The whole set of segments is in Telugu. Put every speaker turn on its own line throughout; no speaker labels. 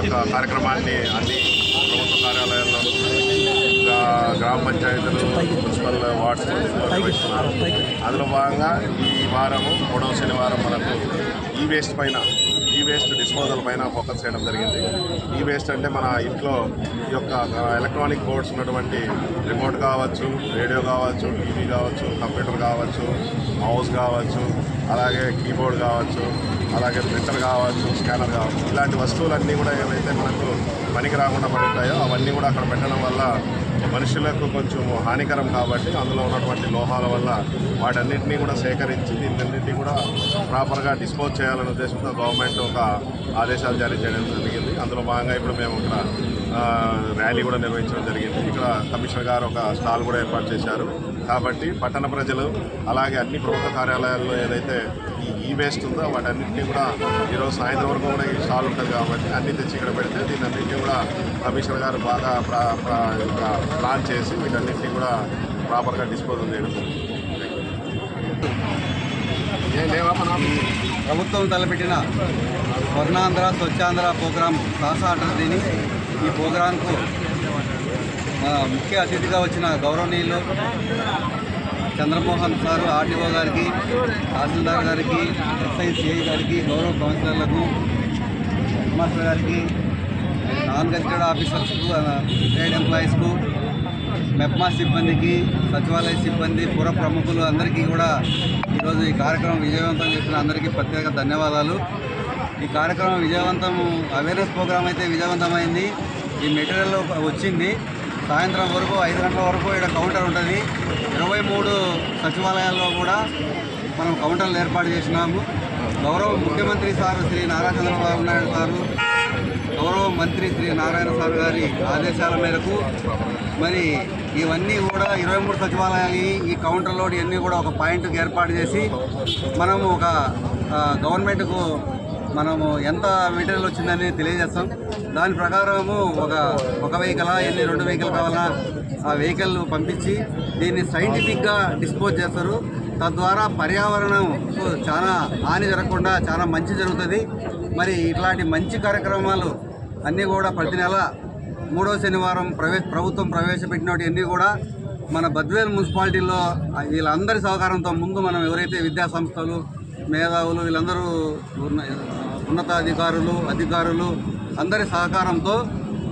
యొక్క కార్యక్రమాన్ని అన్ని ప్రభుత్వ కార్యాలయాల్లో గ్రామ పంచాయతీలు మున్సిపల్ వార్డ్స్ నిర్వహిస్తున్నారు. అందులో భాగంగా ఈ వారము 3వ శనివారం మనకు ఈ వేస్ట్ డిస్పోజల్ పైన ఫోకస్ చేయడం జరిగింది. ఈ వేస్ట్ అంటే మన ఇంట్లో ఈ యొక్క ఎలక్ట్రానిక్ బోర్డ్స్ ఉన్నటువంటి రిమోట్ కావచ్చు, రేడియో కావచ్చు, టీవీ కావచ్చు, కంప్యూటర్ కావచ్చు, మౌస్ కావచ్చు, అలాగే కీబోర్డ్ కావచ్చు, అలాగే ప్రింటర్ కావచ్చు, స్కానర్ కావచ్చు, ఇలాంటి వస్తువులన్నీ కూడా ఏవైతే మనకు పనికి రాకుండా పడుతాయో అవన్నీ కూడా అక్కడ పెట్టడం వల్ల మనుషులకు కొంచెం హానికరం కాబట్టి అందులో ఉన్నటువంటి లోహాల వల్ల వాటన్నింటినీ కూడా సేకరించి దీన్నింటినీ కూడా ప్రాపర్గా డిస్పోజ్ చేయాలనే ఉద్దేశంతో గవర్నమెంట్ ఒక ఆదేశాలు జారీ చేయడం జరిగింది. అందులో భాగంగా ఇప్పుడు మేము ఇక్కడ ర్యాలీ కూడా నిర్వహించడం జరిగింది. ఇక్కడ కమిషనర్ గారు ఒక స్టాల్ కూడా ఏర్పాటు చేశారు. కాబట్టి పట్టణ ప్రజలు అలాగే అన్ని ప్రభుత్వ కార్యాలయాల్లో ఏదైతే ఈ వేస్ట్ ఉందో వాటన్నింటినీ కూడా ఈరోజు సాయంత్రం వరకు కూడా ఈ స్టాల్ ఉంటుంది కాబట్టి అన్నీ తెచ్చి ఇక్కడ పెడితే దీన్ని అన్నింటినీ కూడా కమిషనర్ గారు బాగా ప్లాన్ చేసి వీటన్నింటినీ కూడా ప్రాపర్గా డిస్పోజల్ చేయడం జరుగుతుంది.
ప్రభుత్వం తలపెట్టిన స్వర్ణాంధ్ర స్వచ్ఛాంధ్ర ప్రోగ్రాం సాసాటని ఈ ప్రోగ్రాంకు ముఖ్య అతిథిగా వచ్చిన గౌరవనీయులు చంద్రమోహన్ సారు, ఆర్టీఓ గారికి, తహసీల్దార్ గారికి, ఎస్ఐసిఐ గారికి, గౌరవ కౌన్సిలర్లకు, మాస్టర్ గారికి, నాన్ గెజిటెడ్ ఆఫీసర్స్కు, రిటైర్డ్ ఎంప్లాయీస్కు, మెప్మా సిబ్బందికి, సచివాలయ సిబ్బంది, పుర ప్రముఖులు అందరికీ కూడా ఈరోజు ఈ కార్యక్రమం విజయవంతం చేసిన అందరికీ ప్రత్యేక ధన్యవాదాలు. ఈ కార్యక్రమం అవేర్నెస్ ప్రోగ్రాం అయితే విజయవంతమైంది. ఈ మెటీరియల్ వచ్చింది. సాయంత్రం వరకు 5 గంటల వరకు ఇక్కడ కౌంటర్ ఉంటుంది. 23 సచివాలయాల్లో కూడా మనం కౌంటర్లు ఏర్పాటు చేసినాము. గౌరవ ముఖ్యమంత్రి సారు శ్రీ నారా చంద్రబాబు నాయుడు సారు, గౌరవ మంత్రి శ్రీ నారాయణ సార్ గారి ఆదేశాల మేరకు మరి ఇవన్నీ కూడా 23 సచివాలయాలు ఈ కౌంటర్లో ఇవన్నీ కూడా ఒక పాయింట్కి ఏర్పాటు చేసి మనము ఒక గవర్నమెంట్కు మనము ఎంత మెటీరియల్ వచ్చిందని తెలియజేస్తాం. దాని ప్రకారము ఒక వెహికల్ ఎన్ని 2 వెహికల్ కావాలా ఆ వెహికల్ పంపించి దీన్ని సైంటిఫిక్గా డిస్పోజ్ చేస్తారు. తద్వారా పర్యావరణంకు చాలా హాని జరగకుండా చాలా మంచి జరుగుతుంది. మరి ఇట్లాంటి మంచి కార్యక్రమాలు అన్నీ కూడా ప్రతి నెల 3వ శనివారం ప్రభుత్వం ప్రవేశపెట్టినవన్నీ కూడా మన బద్వేల్ మున్సిపాలిటీలో వీళ్ళందరి సహకారంతో ముందు మనం ఎవరైతే విద్యా సంస్థలు, మేధావులు, వీళ్ళందరూ అధికారులు అందరి సహకారంతో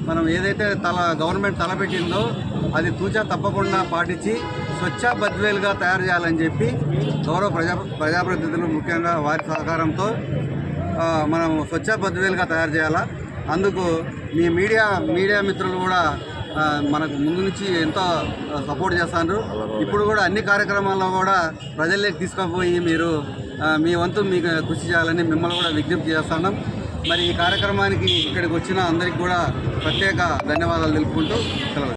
మనం ఏదైతే గవర్నమెంట్ తలపెట్టిందో అది తూచా తప్పకుండా పాటించి స్వచ్ఛ బద్వేల్గా తయారు చేయాలని చెప్పి గౌరవ ప్రజాప్రతినిధులు ముఖ్యంగా వారి సహకారంతో మనం స్వచ్ఛ బద్వేల్గా తయారు చేయాలా. అందుకు మీ మీడియా మిత్రులు కూడా మనకు ముందు నుంచి ఎంతో సపోర్ట్ చేస్తున్నారు. ఇప్పుడు కూడా అన్ని కార్యక్రమాల్లో కూడా ప్రజల్లోకి తీసుకుపోయి మీరు మీ వంతు మీకు కృషి చేయాలని మిమ్మల్ని కూడా విజ్ఞప్తి చేస్తున్నాం. మరి ఈ కార్యక్రమానికి ఇక్కడికి వచ్చిన అందరికీ కూడా ప్రత్యేక ధన్యవాదాలు తెలుపుకుంటూ సెలవు.